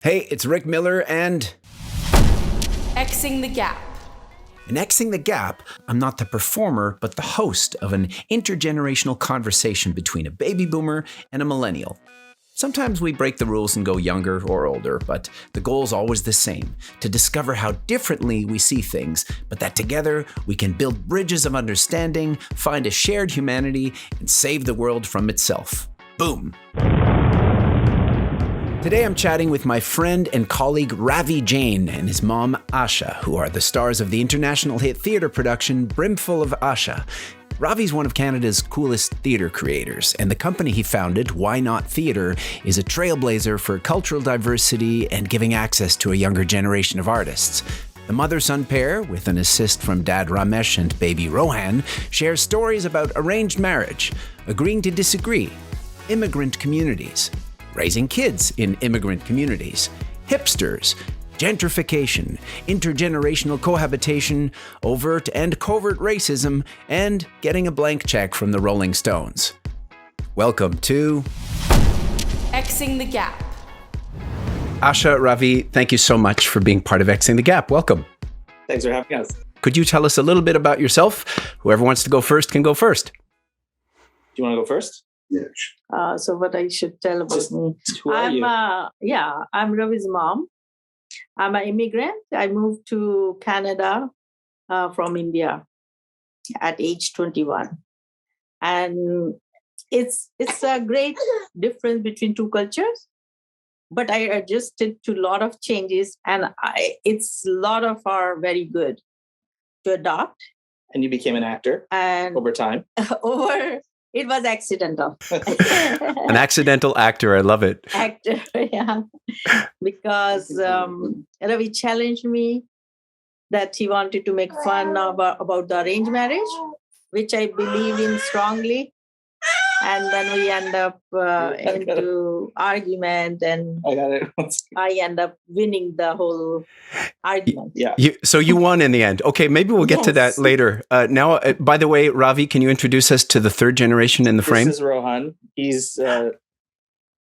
Hey, it's Rick Miller and Xing the Gap. in Xing the Gap, I'm not the performer, but the host of an intergenerational conversation between a baby boomer and a millennial. Sometimes we break the rules and go younger or older, but the goal's always the same, to discover how differently we see things, but that together we can build bridges of understanding, find a shared humanity, and save the world from itself. Boom! Today I'm chatting with my friend and colleague Ravi Jain and his mom Asha, who are the stars of the international hit theatre production Brimful of Asha. Ravi's one of Canada's coolest theatre creators, and the company he founded, Why Not Theatre, is a trailblazer for cultural diversity and giving access to a younger generation of artists. The mother-son pair, with an assist from dad Ramesh and baby Rohan, shares stories about arranged marriage, agreeing to disagree, immigrant communities, raising kids in immigrant communities, hipsters, gentrification, intergenerational cohabitation, overt and covert racism, and getting a blank check from the Rolling Stones. Welcome to Xing the Gap. Asha, Ravi, thank you so much for being part of Xing the Gap. Welcome. Thanks for having us. Could you tell us a little bit about yourself? Whoever wants to go first can go first. Do you want to go first? So what I should tell about me? Who are you? I'm Ravi's mom. I'm an immigrant. I moved to Canada from India at age 21. And it's a great difference between two cultures. But I adjusted to a lot of changes, and it's a lot of are very good to adopt. And you became an actor And over time. It was accidental. An accidental actor, I love it. Actor, yeah. Because Ravi challenged me that he wanted to make fun about the arranged marriage, which I believe in strongly. And then we end up into argument, and I got it. I end up winning the whole argument. Yeah. So you won in the end. Okay, maybe we'll get to that Yes. later. Now, by the way, Ravi, can you introduce us to the third generation in the frame? This is Rohan. He's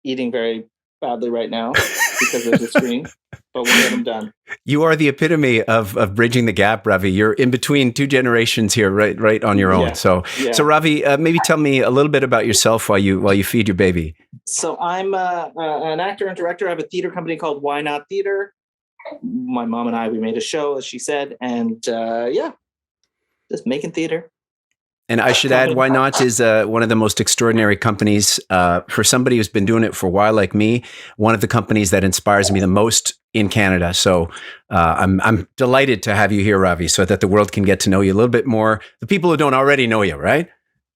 eating very badly right now because of the screen, but we'll get him done. You are the epitome of bridging the gap, Ravi. You're in between two generations here, right on your own. Yeah. So Ravi, maybe tell me a little bit about yourself while you feed your baby. So I'm an actor and director. I have a theater company called Why Not Theatre. My mom and we made a show, as she said, and just making theater. And I should add, Why Not is one of the most extraordinary companies for somebody who's been doing it for a while, like me. One of the companies that inspires me the most in Canada. So I'm delighted to have you here, Ravi, so that the world can get to know you a little bit more. The people who don't already know you, right?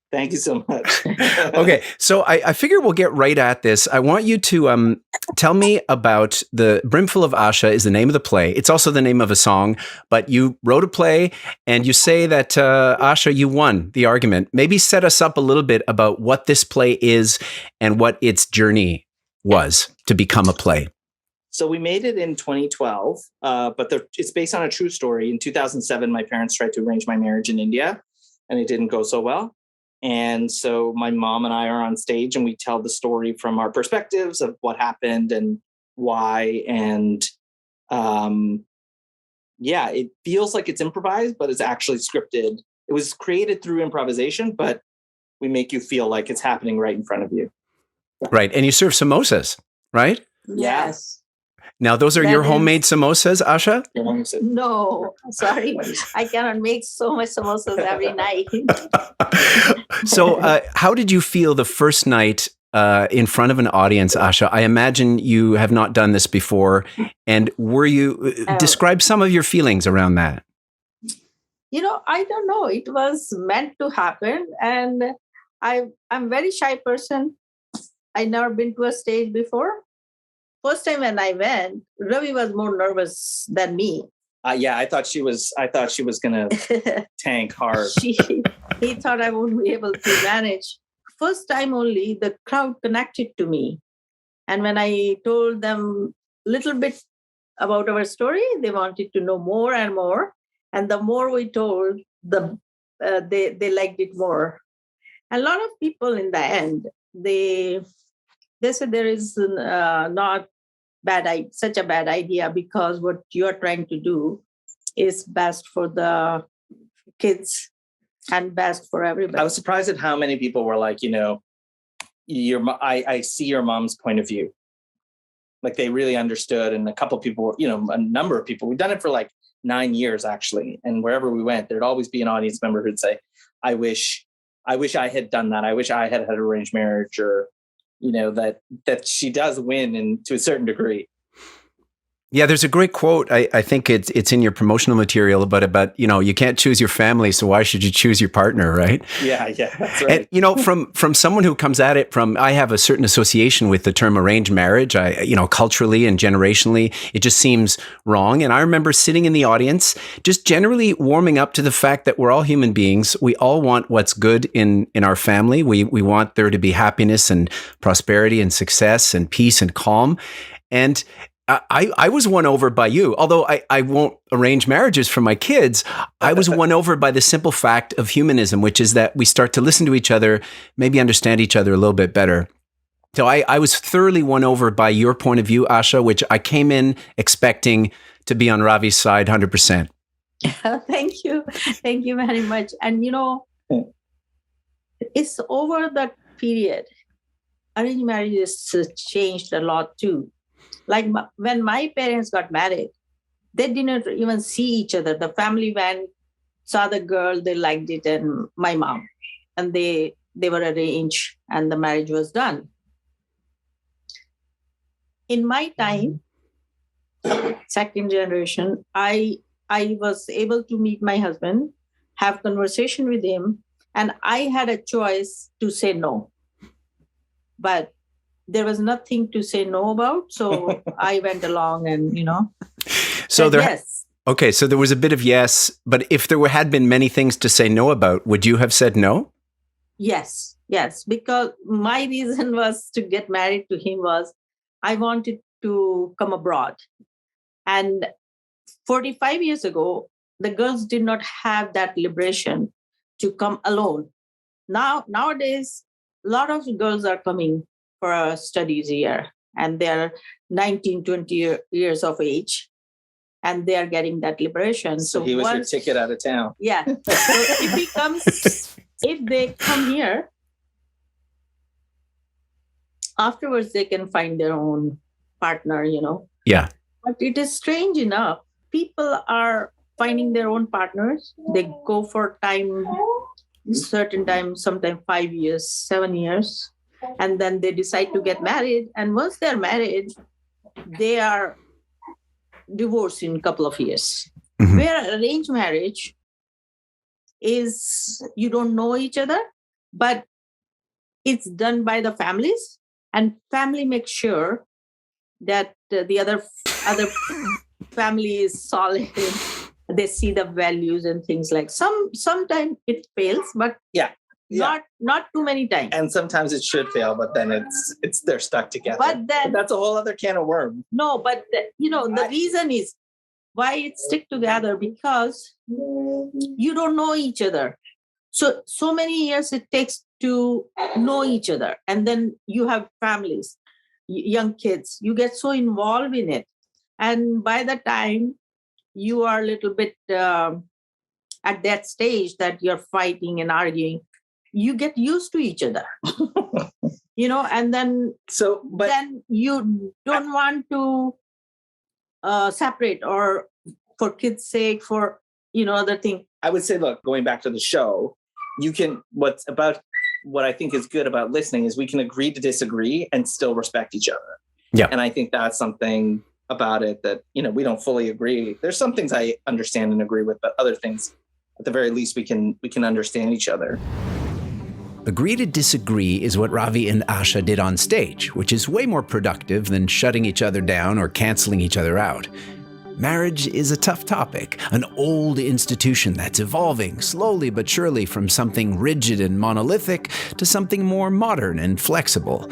Thank you so much. Okay, so I figure we'll get right at this. I want you to tell me about the Brimful of Asha is the name of the play. It's also the name of a song, but you wrote a play and you say that, Asha, you won the argument. Maybe set us up a little bit about what this play is and what its journey was to become a play. So we made it in 2012, but it's based on a true story. In 2007, my parents tried to arrange my marriage in India, and it didn't go so well. And so my mom and I are on stage, and we tell the story from our perspectives of what happened and why. And it feels like it's improvised, but it's actually scripted. It was created through improvisation, but we make you feel like it's happening right in front of you. Right. And you serve samosas, right? Yes. Now, those are That your is- homemade samosas, Asha? No, sorry. I cannot make so much samosas every night. So how did you feel the first night in front of an audience, Asha? I imagine you have not done this before. And were you, describe some of your feelings around that. I don't know. It was meant to happen. And I'm a very shy person. I've never been to a stage before. First time when I went, Ravi was more nervous than me. I thought she was gonna tank hard. He thought I wouldn't be able to manage. First time only, the crowd connected to me. And when I told them a little bit about our story, they wanted to know more and more. And the more we told, they liked it more. A lot of people in the end, they said there is not such a bad idea, because what you're trying to do is best for the kids and best for everybody. I was surprised at how many people were like, I see your mom's point of view. Like they really understood. And a couple of people, a number of people, we've done it for like 9 years actually. And wherever we went, there'd always be an audience member who'd say, I wish I had done that. I wish I had had arranged marriage, or, that she does win to a certain degree. Yeah, there's a great quote. I think it's in your promotional material about you can't choose your family, so why should you choose your partner, right? Yeah, that's right. And from someone who comes at it I have a certain association with the term arranged marriage. Culturally and generationally, it just seems wrong. And I remember sitting in the audience, just generally warming up to the fact that we're all human beings. We all want what's good in our family. We want there to be happiness and prosperity and success and peace and calm. And I was won over by you, although I won't arrange marriages for my kids. I was won over by the simple fact of humanism, which is that we start to listen to each other, maybe understand each other a little bit better. So I was thoroughly won over by your point of view, Asha, which I came in expecting to be on Ravi's side 100%. Thank you. Thank you very much. And, it's over that period. Arranged marriages changed a lot too. Like when my parents got married, they didn't even see each other. The family went, saw the girl, they liked it, and my mom. And they were arranged, and the marriage was done. In my time, second generation, I was able to meet my husband, have conversation with him, and I had a choice to say no. But there was nothing to say no about, so I went along and, So there, yes. Okay, so there was a bit of yes, but if there had been many things to say no about, would you have said no? Yes, because my reason was to get married to him was I wanted to come abroad. And 45 years ago, the girls did not have that liberation to come alone. Nowadays, a lot of girls are coming for studies here, and they're 19, 20 years of age, and they are getting that liberation. So he was your ticket out of town. Yeah. So if they come here, afterwards they can find their own partner, Yeah. But it is strange enough. People are finding their own partners. They go for certain time, sometimes 5 years, 7 years. And then they decide to get married. And once they're married, they are divorced in a couple of years. Mm-hmm. Where arranged marriage is you don't know each other, but it's done by the families, and family makes sure that the other family is solid. They see the values and things like sometimes it fails, but not too many times. And sometimes it should fail, but then it's they're stuck together. But that's a whole other can of worms. No, but the reason is why it stick together, because you don't know each other. So many years it takes to know each other, and then you have families, young kids. You get so involved in it, and by the time you are a little bit at that stage that you're fighting and arguing, you get used to each other, and then then you don't want to separate, or for kids' sake, for other thing. I would say, look, going back to the show, what I think is good about listening is we can agree to disagree and still respect each other. Yeah, and I think that's something about it that we don't fully agree. There's some things I understand and agree with, but other things, at the very least, we can understand each other. Agree to disagree is what Ravi and Asha did on stage, which is way more productive than shutting each other down or canceling each other out. Marriage is a tough topic, an old institution that's evolving slowly but surely from something rigid and monolithic to something more modern and flexible.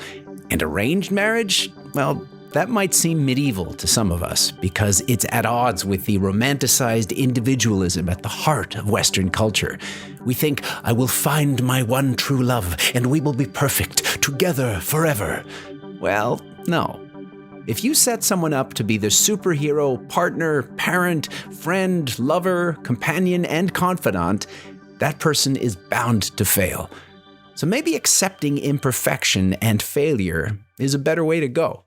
And arranged marriage, well, that might seem medieval to some of us because it's at odds with the romanticized individualism at the heart of Western culture. We think, I will find my one true love and we will be perfect, together forever. Well, no. If you set someone up to be the superhero, partner, parent, friend, lover, companion, and confidant, that person is bound to fail. So maybe accepting imperfection and failure is a better way to go.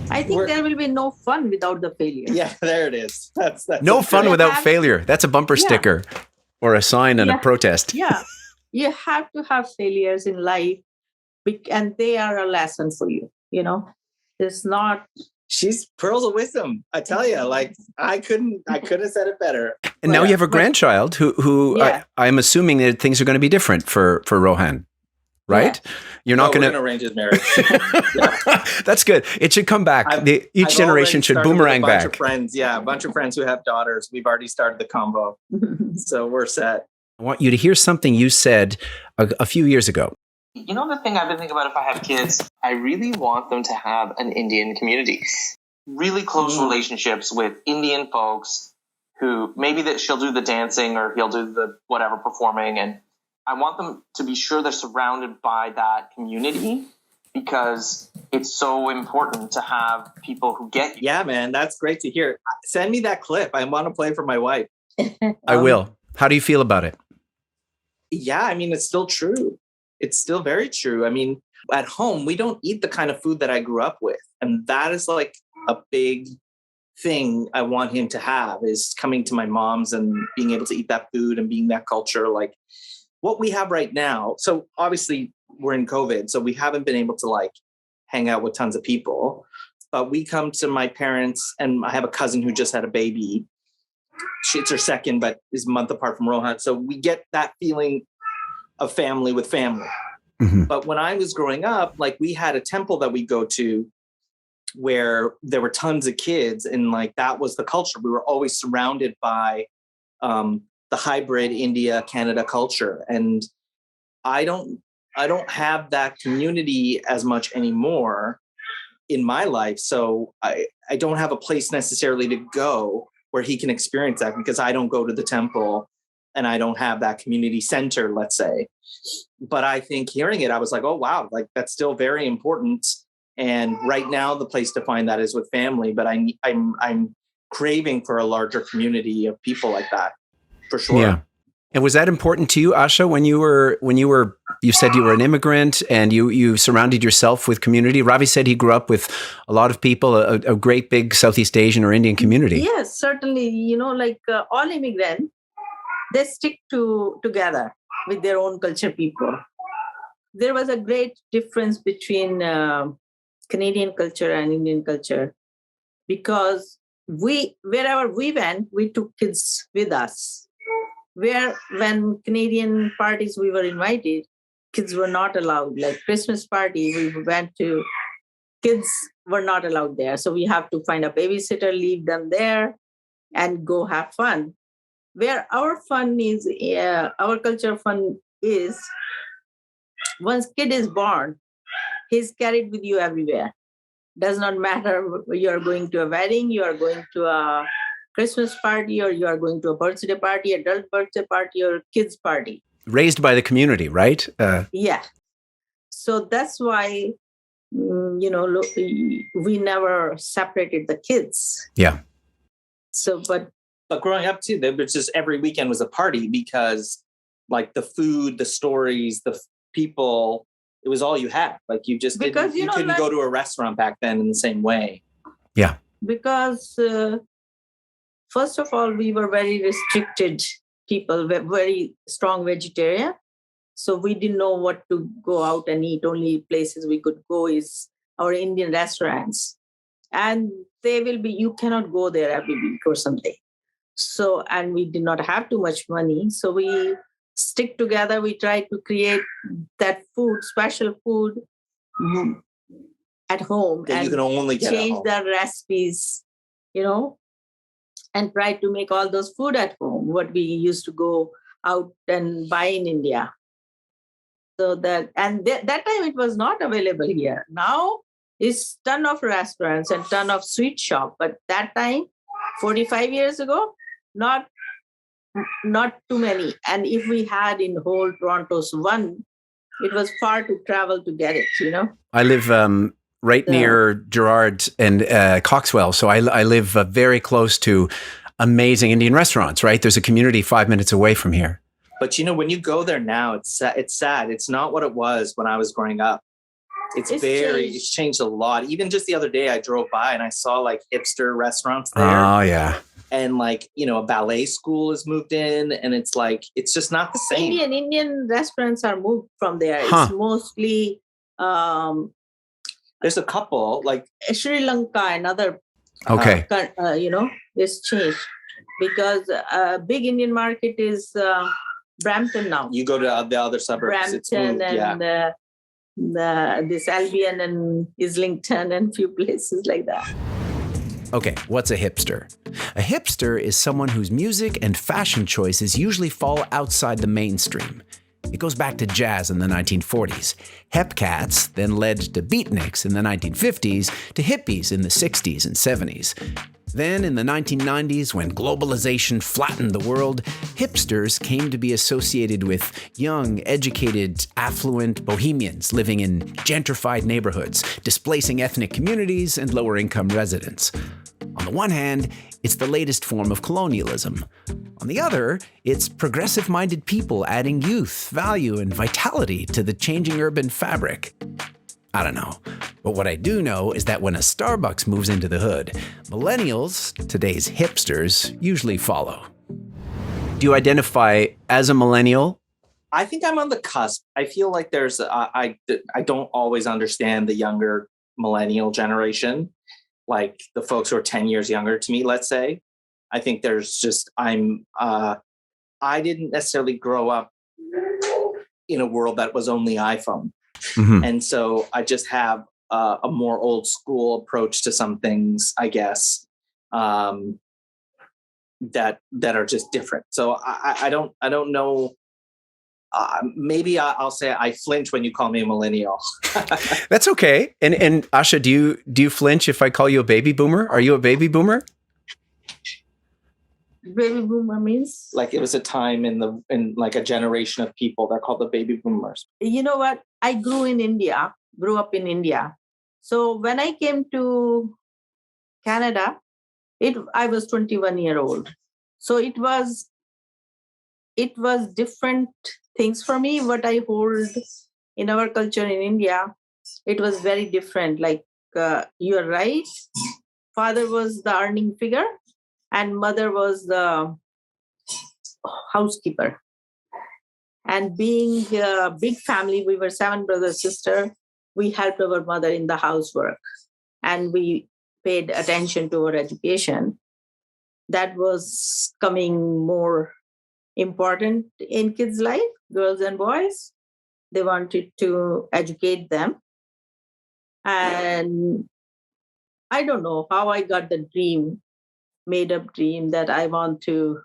I think there will be no fun without the failure. Yeah, there it is. That's no fun without failure. That's a bumper sticker or a sign and a protest. Yeah, you have to have failures in life, and they are a lesson for you. It's not. She's pearls of wisdom. I tell you, like I couldn't have said it better. And now you have a grandchild who I'm assuming that things are going to be different for Rohan, right? Yeah. You're not going to arrange his marriage. That's good. It should come back. Each generation should boomerang back. A bunch of friends who have daughters. We've already started the combo, so we're set. I want you to hear something you said a few years ago. The thing I've been thinking about if I have kids, I really want them to have an Indian community. Really close relationships with Indian folks who maybe that she'll do the dancing or he'll do the whatever performing. And I want them to be sure they're surrounded by that community because it's so important to have people who get you. Yeah, man, that's great to hear. Send me that clip. I want to play for my wife. I will. How do you feel about it? Yeah, I mean, it's still true. It's still very true. I mean, at home, we don't eat the kind of food that I grew up with. And that is like a big thing I want him to have is coming to my mom's and being able to eat that food and being that culture. Like what we have right now. So obviously we're in COVID, so we haven't been able to like hang out with tons of people, but we come to my parents and I have a cousin who just had a baby. It's her second, but is a month apart from Rohan. So we get that feeling of family with family. Mm-hmm. But when I was growing up, like we had a temple that we go to where there were tons of kids and like that was the culture. We were always surrounded by the hybrid India, Canada culture. And I don't have that community as much anymore in my life. So I don't have a place necessarily to go where he can experience that because I don't go to the temple and I don't have that community center, let's say. But I think hearing it, I was like, oh, wow, like that's still very important. And right now, the place to find that is with family. But I'm craving for a larger community of people like that, for sure. Yeah. And was that important to you, Asha, when you said you were an immigrant and you surrounded yourself with community? Ravi said he grew up with a lot of people, a great big Southeast Asian or Indian community. Yes, certainly. All immigrants, they stick together with their own culture people. There was a great difference between Canadian culture and Indian culture because wherever we went, we took kids with us. When Canadian parties we were invited, kids were not allowed. Like Christmas party, we went to, kids were not allowed there. So we have to find a babysitter, leave them there, and go have fun. Where our fun is, our culture fun is, once kid is born, he's carried with you everywhere. Does not matter, you are going to a wedding, you are going to a Christmas party, or you are going to a birthday party, adult birthday party, or kids party. Raised by the community, right? Yeah. So that's why, we never separated the kids. Yeah. So, but growing up too, there was just every weekend was a party because like the food, the stories, the people, it was all you had. Like you just couldn't go to a restaurant back then in the same way. Yeah. Because first of all, we were very restricted people, very strong vegetarian. So we didn't know what to go out and eat. Only places we could go is our Indian restaurants. And you cannot go there every week or something. So, and we did not have too much money. So we stick together. We try to create that food, special food at home. That and you can only get change at home. the recipes, and try to make all those food at home, what we used to go out and buy in India. So that time it was not available here. Now it's ton of restaurants and ton of sweet shop. But that time, 45 years ago, not too many. And if we had in whole Toronto's one, it was far to travel to get it, I live right near Gerrard and Coxwell. So I live very close to amazing Indian restaurants, right? There's a community 5 minutes away from here. But when you go there now, it's sad. It's not what it was when I was growing up. It's changed a lot. Even just the other day, I drove by and I saw like hipster restaurants there. Oh yeah. And like, a ballet school has moved in, and it's like, it's just not the same. Indian restaurants are moved from there. It's mostly there's a couple like Sri Lanka and other okay. It's changed because big Indian market is Brampton now. You go to the other suburbs. Brampton it's moved, and this Albion and Islington and few places like that. Okay, what's a hipster? A hipster is someone whose music and fashion choices usually fall outside the mainstream. It goes back to jazz in the 1940s. Hepcats then led to beatniks in the 1950s, to hippies in the 60s and 70s. Then in the 1990s, when globalization flattened the world, hipsters came to be associated with young, educated, affluent bohemians living in gentrified neighborhoods, displacing ethnic communities and lower-income residents. On the one hand, it's the latest form of colonialism. On the other, it's progressive-minded people adding youth, value, and vitality to the changing urban fabric. I don't know. But what I do know is that when a Starbucks moves into the hood, millennials, today's hipsters, usually follow. Do you identify as a millennial? I think I'm on the cusp. I feel like I don't always understand the younger millennial generation, like the folks who are 10 years younger to me, let's say. I think I didn't necessarily grow up in a world that was only iPhone. Mm-hmm. And so I just have a more old school approach to some things, I guess, that are just different. So I don't know. Maybe I'll say I flinch when you call me a millennial. That's okay. And Asha, do you flinch if I call you a baby boomer? Are you a baby boomer? Baby boomer means like it was a time in like a generation of people. They're called the baby boomers. You know what? I grew up in India. So when I came to Canada, I was 21 years old. So it was different things for me. What I hold in our culture in India, it was very different. Like you're right. Father was the earning figure and mother was the housekeeper. And being a big family, we were 7 brothers, sisters. We helped our mother in the housework and we paid attention to our education. That was coming more important in kids' life, girls and boys. They wanted to educate them. And I don't know how I got the made up dream that I want to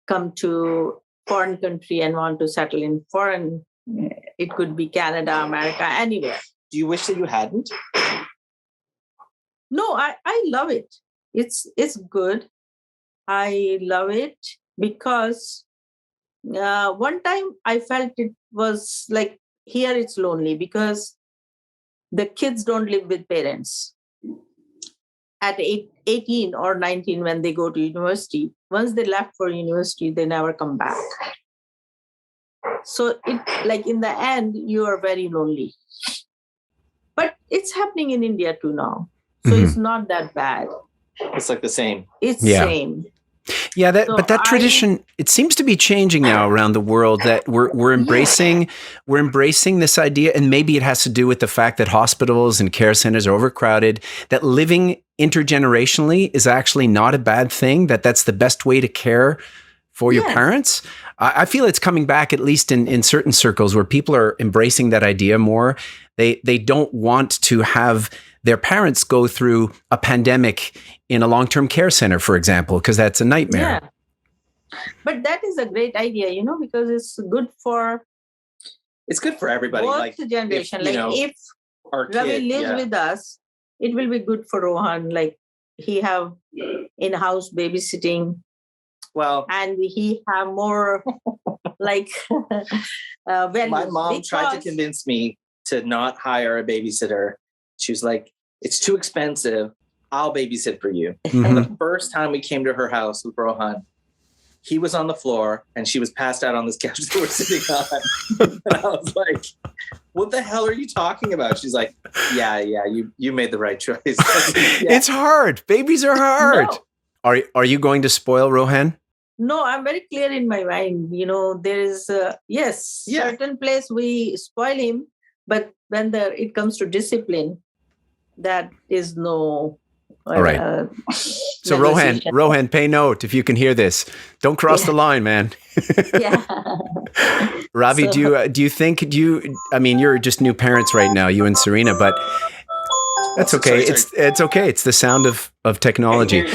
come to foreign country and want to settle in foreign. It could be Canada, America, anywhere. Do you wish that you hadn't? No, I love it. It's good. I love it because one time I felt it was like here it's lonely because the kids don't live with parents. At 18 or 19 when they go to university, once they left for university, they never come back. So in the end, you are very lonely. But it's happening in India too now. So It's not that bad. It's like the same. It's the same. Yeah, but that tradition, it seems to be changing now around the world that we're embracing this idea, and maybe it has to do with the fact that hospitals and care centers are overcrowded, that living intergenerationally is actually not a bad thing, that's the best way to care for your parents. I feel it's coming back, at least in certain circles where people are embracing that idea more. They don't want to have their parents go through a pandemic in a long-term care center, for example, because that's a nightmare. Yeah. But that is a great idea, because it's good for everybody. Both like generation. If Ravi lives with us, it will be good for Rohan. Like he have in-house babysitting. Well, and he have more values. My mom tried to convince me to not hire a babysitter. She was like, it's too expensive. I'll babysit for you. Mhm. And the first time we came to her house with Rohan, he was on the floor and she was passed out on this couch that we're sitting on. And I was like, what the hell are you talking about? She's like, yeah, you made the right choice. Yeah. It's hard. Babies are hard. No. Are you going to spoil Rohan? No, I'm very clear in my mind. There is, yes, Yeah. certain place we spoil him, but when it comes to discipline, that is no. All right. So Rohan, pay note if you can hear this. Don't cross the line, man. Yeah. Ravi, do you think you're just new parents right now, you and Serena, but that's okay. Sorry. It's okay. It's the sound of technology.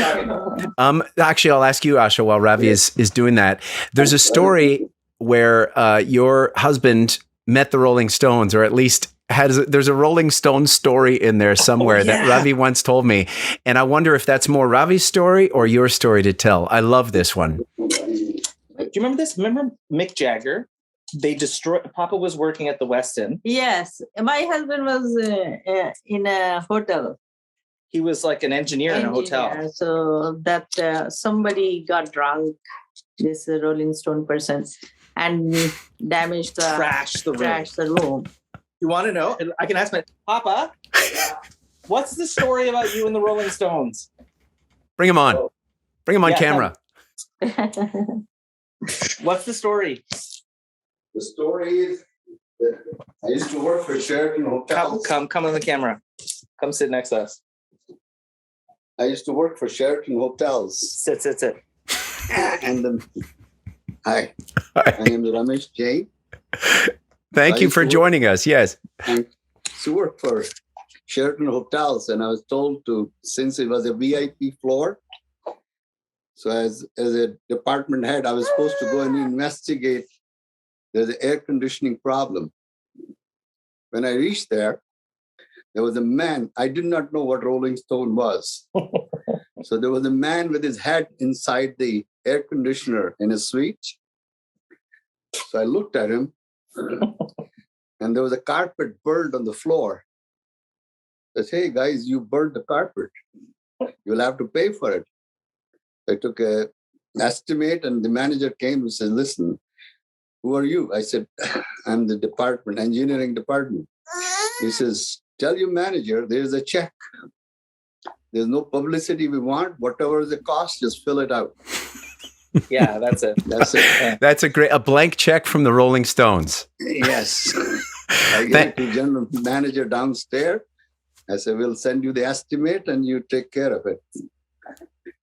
Actually, I'll ask you, Asha, while Ravi is doing that. There's a story where your husband met the Rolling Stones, or at least there's a Rolling Stones story in there somewhere that Ravi once told me. And I wonder if that's more Ravi's story or your story to tell. I love this one. Do you remember this? Remember Mick Jagger? Papa was working at the Westin. Yes. My husband was in a hotel. He was like an engineer in a hotel. So that somebody got drunk, this Rolling Stone person, and trashed the room. You want to know? I can ask my Papa, what's the story about you and the Rolling Stones? Bring him on. Bring him on camera. What's the story? The story is that I used to work for Sheraton Hotels. Come on the camera. Come sit next to us. I used to work for Sheraton Hotels. Sit. And then, hi. My name is Ramesh Jain. Thank you for joining us. Yes. I used to work for Sheraton Hotels, and I was told since it was a VIP floor, so as a department head, I was supposed to go and investigate. There's an air conditioning problem. When I reached there was a man. I did not know what Rolling Stone was. So there was a man with his head inside the air conditioner in a suite. So I looked at him, and there was a carpet burned on the floor. I said, hey, guys, you burned the carpet. You'll have to pay for it. I took an estimate, and the manager came and said, listen, who are you? I said, I'm the engineering department. He says, tell your manager there's a check. There's no publicity we want. Whatever the cost, just fill it out. Yeah, that's it. That's it. That's a blank check from the Rolling Stones. Yes. I gave it to general manager downstairs. I said, we'll send you the estimate and you take care of it.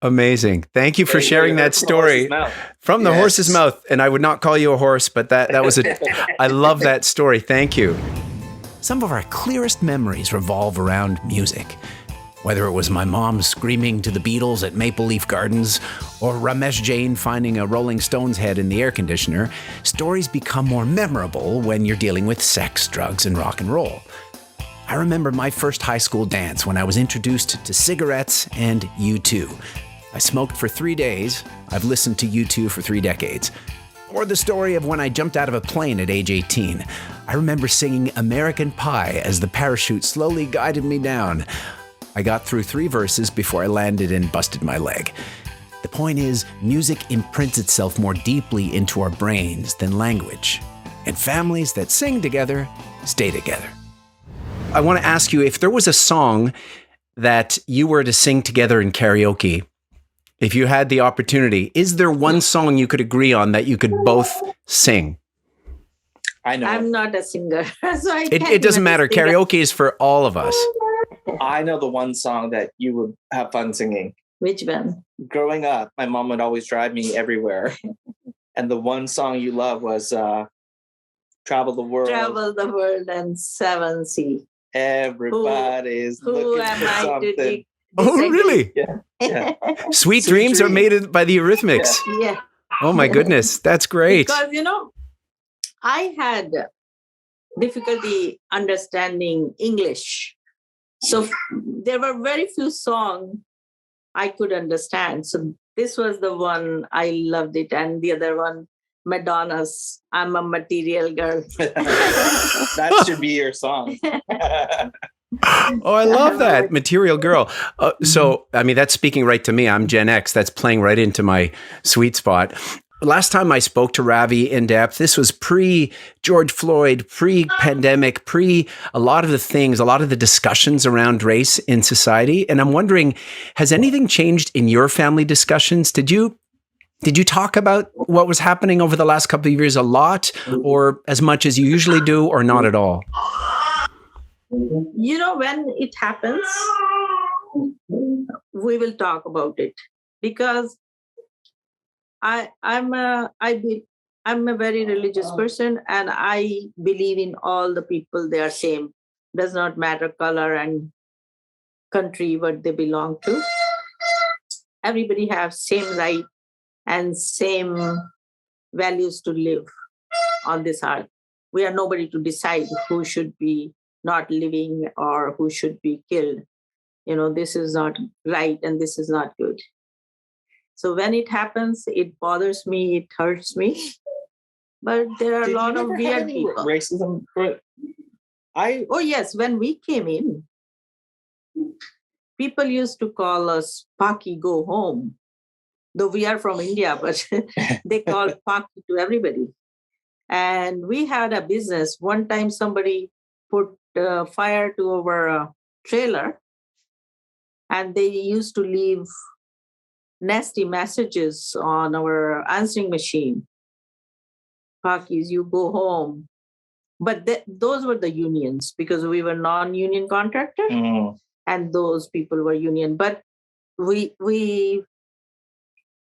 Amazing. Thank you for sharing that story from the horse's mouth. And I would not call you a horse, but that was I love that story. Thank you. Some of our clearest memories revolve around music. Whether it was my mom screaming to the Beatles at Maple Leaf Gardens or Ramesh Jain finding a Rolling Stones head in the air conditioner, stories become more memorable when you're dealing with sex, drugs, and rock and roll. I remember my first high school dance when I was introduced to cigarettes and U2. I smoked for 3 days. I've listened to U2 for 3 decades. Or the story of when I jumped out of a plane at age 18. I remember singing American Pie as the parachute slowly guided me down. I got through 3 verses before I landed and busted my leg. The point is, music imprints itself more deeply into our brains than language. And families that sing together stay together. I want to ask you, if there was a song that you were to sing together in karaoke, if you had the opportunity, is there one song you could agree on that you could both sing? I know. I'm not a singer, so It doesn't matter. Karaoke is for all of us. I know the one song that you would have fun singing. Which one? Growing up, my mom would always drive me everywhere. And the one song you love was Travel the World. Travel the World and Seven Sea. Everybody's Who looking am for I something. to Oh, really? Yeah. Sweet Dreams are made by the Eurythmics. Yeah. Oh my goodness, that's great. Because, I had difficulty understanding English. So there were very few songs I could understand. So this was the one, I loved it. And the other one, Madonna's I'm a Material Girl. That should be your song. Oh, I love that. Material girl. So, I mean, that's speaking right to me. I'm Gen X. That's playing right into my sweet spot. Last time I spoke to Ravi in depth, this was pre George Floyd, pre pandemic, pre a lot of the things, a lot of the discussions around race in society. And I'm wondering, has anything changed in your family discussions? Did you talk about what was happening over the last couple of years a lot, or as much as you usually do, or not at all? You know, when it happens, we will talk about it, because I'm a very religious person, and I believe in all the people. They are same. Does not matter color and country what they belong to. Everybody have same right and same values to live on this earth. We are nobody to decide who should be not living or who should be killed. You know, this is not right and this is not good. So when it happens, it bothers me, it hurts me. But there are a lot of weird people. Racism? Oh yes, when we came in, people used to call us Paki, go home. Though we are from India, but they call Paki to everybody. And we had a business. One time somebody put fire to our trailer, and they used to leave nasty messages on our answering machine. Pakis, you go home. But those were the unions, because we were non-union contractors, and those people were union. But we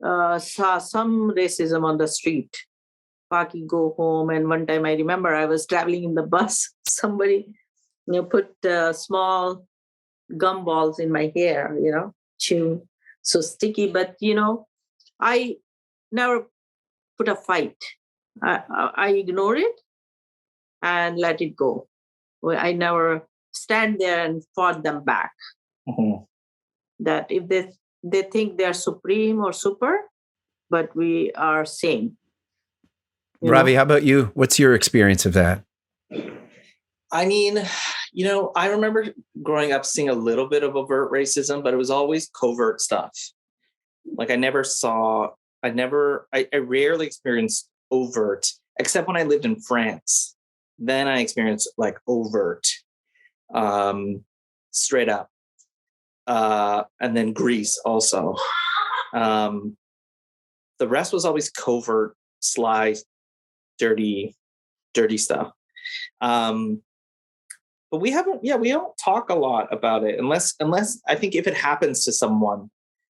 saw some racism on the street. Paki, go home. And one time I remember I was traveling in the bus. Somebody put small gum balls in my hair, chew, so sticky. But, I never put a fight. I ignore it and let it go. I never stand there and fought them back. Mm-hmm. That if they think they're supreme or super, but we are same. Ravi, how about you? What's your experience of that? I mean, I remember growing up seeing a little bit of overt racism, but it was always covert stuff. Like I rarely experienced overt, except when I lived in France. Then I experienced like overt, straight up. And then Greece also. The rest was always covert, sly, dirty stuff. But we don't talk a lot about it unless I think if it happens to someone,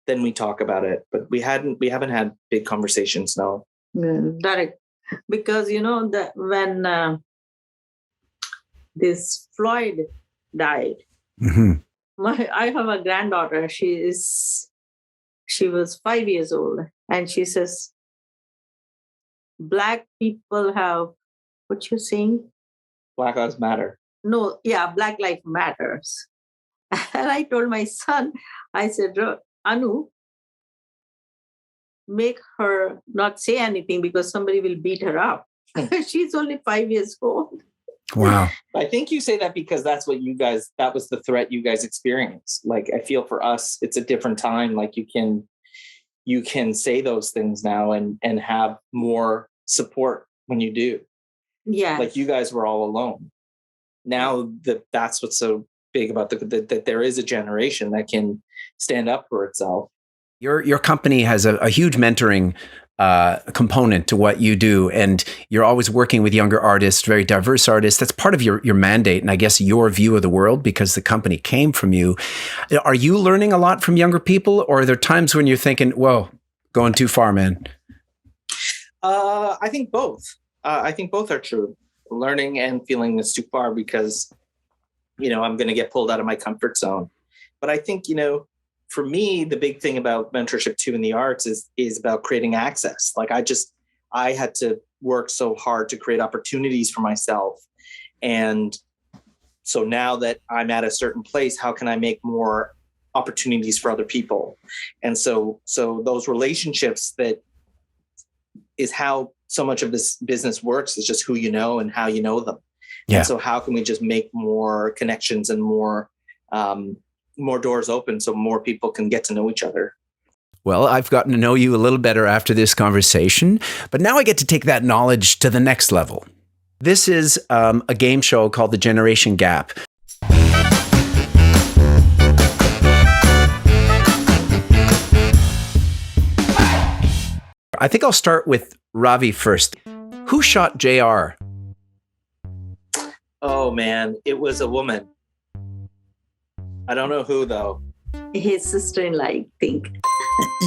then we talk about it. But we haven't had big conversations, no. Direct. Because that when this Floyd died, mm-hmm. I have a granddaughter. She was 5 years old, and she says, "Black people have," what you saying? Black Lives Matter. No, yeah, Black Lives Matters. And I told my son, I said, Anu, make her not say anything because somebody will beat her up. She's only 5 years old. Wow. I think you say that because that was the threat you guys experienced. Like, I feel for us, it's a different time. Like you can say those things now and have more support when you do. Yeah. Like you guys were all alone. Now that's what's so big about that there is a generation that can stand up for itself. Your company has a huge mentoring component to what you do, and you're always working with younger artists, very diverse artists. That's part of your mandate, and I guess your view of the world, because the company came from you. Are you learning a lot from younger people, or are there times when you're thinking, whoa, going too far, man? I think both. I think both are true. Learning and feeling it's too far because, I'm going to get pulled out of my comfort zone. But I think, for me, the big thing about mentorship too in the arts is about creating access. Like I had to work so hard to create opportunities for myself. And so now that I'm at a certain place, how can I make more opportunities for other people? And so those relationships, that is how so much of this business works, is just who you know and how you know them. Yeah. And so how can we just make more connections and more doors open so more people can get to know each other? Well, I've gotten to know you a little better after this conversation, but now I get to take that knowledge to the next level. This is a game show called The Generation Gap. I think I'll start with Ravi first. Who shot JR? Oh, man, it was a woman. I don't know who, though. His sister-in-law, I think.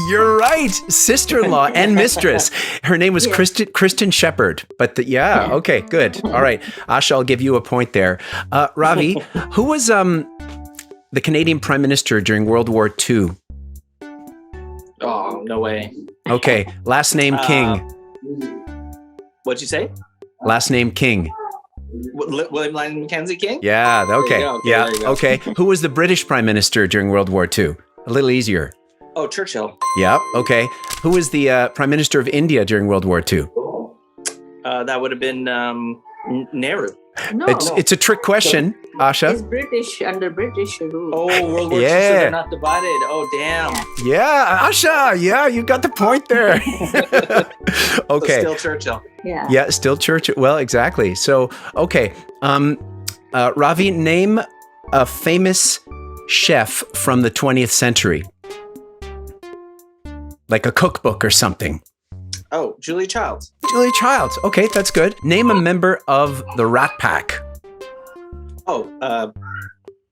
You're right. Sister-in-law and mistress. Her name was Kristen Shepherd. But okay, good. All right. Asha, I'll give you a point there. Ravi, who was the Canadian Prime Minister during World War II? Oh, no way. Okay. Last name King. What'd you say? Last name King. William Lyon Mackenzie King? Yeah. Okay. Yeah. There you go. Okay. Who was the British Prime Minister during World War II? A little easier. Oh, Churchill. Yeah. Okay. Who was the Prime Minister of India during World War II? That would have been Nehru. No, It's a trick question, Asha. it's British, under British rule. Oh, World War II, so Yeah. they're not divided. Oh, damn. Yeah, Asha. Yeah, you got the point there. Okay. So still Churchill. Yeah. Yeah, still Churchill. Well, exactly. So, okay. Ravi, name a famous chef from the 20th century. Like a cookbook or something. Oh, Julia Childs. Julia Childs. Okay, that's good. Name a member of the Rat Pack. Oh,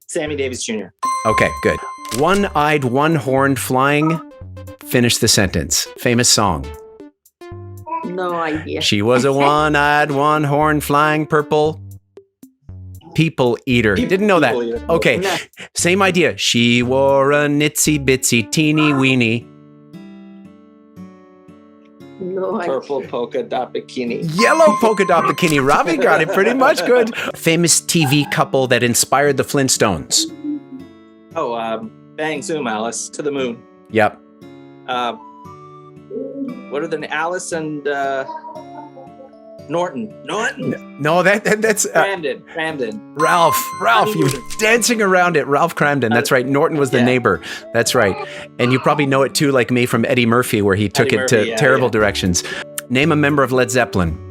Sammy Davis Jr. Okay, good. One-eyed, one-horned flying. Finish the sentence. Famous song. No idea. She was a one-eyed, one-horned flying purple people eater. Didn't know that. People eater. Okay, No. same idea. She wore a nitsy bitsy teeny weeny No idea. Purple polka dot bikini. yellow polka dot bikini. Ravi got it pretty much good. Famous TV couple that inspired the Flintstones. Oh, Bang Zoom Alice to the moon. Yep. What are the Alice and Norton? No, that's Cramden. Ralph, you're dancing around it. Ralph Cramden. That's right. Norton was the neighbor. That's right. And you probably know it too, like me, from Eddie Murphy, where he took it to terrible directions. Name a member of Led Zeppelin.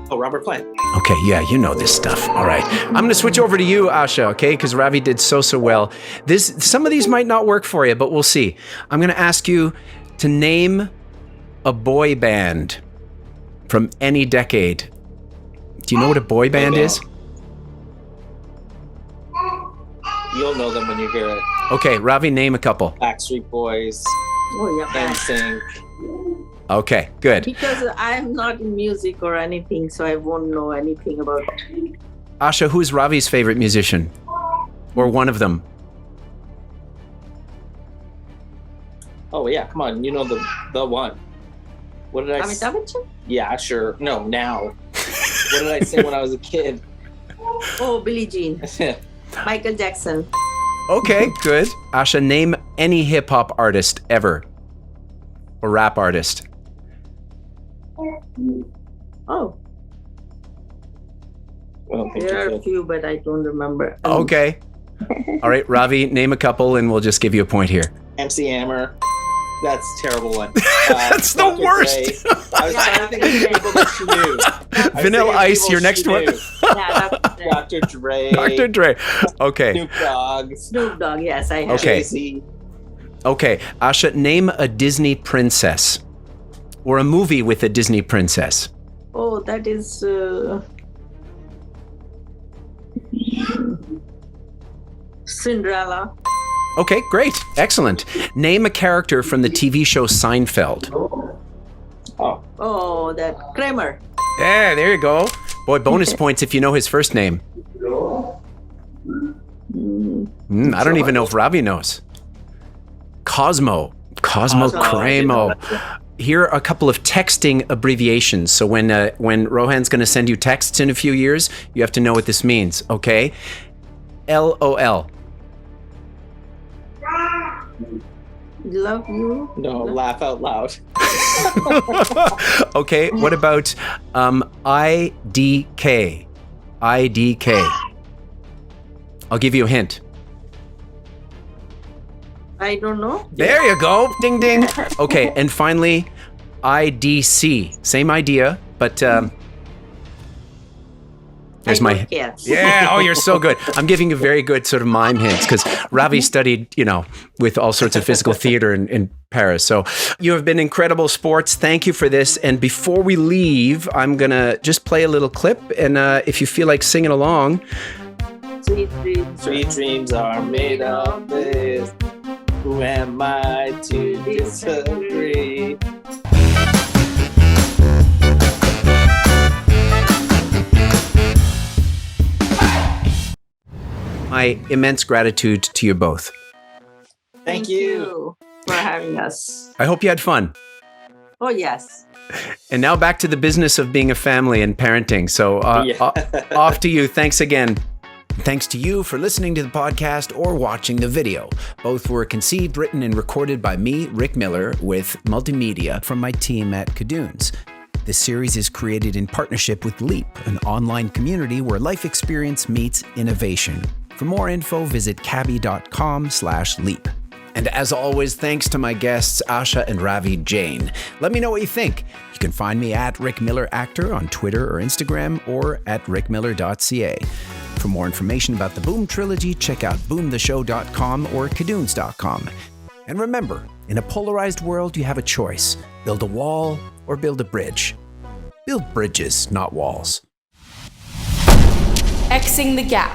Oh, Robert Plant. Okay, yeah, you know this stuff. All right. I'm going to switch over to you, Asha, okay? Because Ravi did so well. Some of these might not work for you, but we'll see. I'm going to ask you to name a boy band from any decade. Do you know what a boy band is? You'll know them when you hear it. Okay, Ravi, name a couple. Backstreet Boys, Oh, yeah. NSYNC. Okay, good. Because I'm not in music or anything, so I won't know anything about it. Asha, who's Ravi's favorite musician? Or one of them? Oh yeah, come on, you know the one. What did I? Amitabh Bachchan? Yeah, sure. No, now. What did I say when I was a kid? Oh, Billie Jean. Michael Jackson. Okay, good. Asha, name any hip hop artist ever. Or rap artist. Oh, I don't think there are you a few, but I don't remember. Okay. All right, Ravi, name a couple and we'll just give you a point here. MC Hammer. That's a terrible one. That's the Dr. worst. Dre. I was trying to think of people that she knew. Vanilla Ice, your next one. Yeah, Dr. Dre. Dr. Dre. Okay. Snoop Dogg. Snoop Dogg, yes, I have. Okay. Jay-Z. Okay. Asha, name a Disney princess. Or a movie with a Disney princess. Oh, that is Cinderella. Okay, great. Excellent. Name a character from the TV show Seinfeld. Oh, that Kramer. Yeah, there you go. Boy, bonus points if you know his first name. I don't even know if Ravi knows. Cosmo Cremo. Here are a couple of texting abbreviations. So when Rohan's going to send you texts in a few years, you have to know what this means, okay? LOL. Love you. No, laugh out loud. Okay, what about IDK? IDK? I'll give you a hint. I don't know. There you go. Ding, ding. Okay, and finally, IDC. Same idea, but there's my... care. Yeah, oh, you're so good. I'm giving you very good sort of mime hints because Ravi studied, with all sorts of physical theater in Paris. So you have been incredible sports. Thank you for this. And before we leave, I'm going to just play a little clip. And if you feel like singing along... Sweet dreams are made of this. Who am I to disagree? My immense gratitude to you both. Thank you for having us. I hope you had fun. Oh, yes. And now back to the business of being a family and parenting. So off to you. Thanks again. Thanks to you for listening to the podcast or watching the video. Both were conceived, written, and recorded by me, Rick Miller, with multimedia from my team at Cadoons. This series is created in partnership with Leap, an online community where life experience meets innovation. For more info, visit cabby.com/leap. And as always, thanks to my guests, Asha and Ravi Jain. Let me know what you think. You can find me at RickMillerActor on Twitter or Instagram or at RickMiller.ca. For more information about the Boom Trilogy, check out boomtheshow.com or cadoons.com. And remember, in a polarized world, you have a choice. Build a wall or build a bridge. Build bridges, not walls. Xing the gap.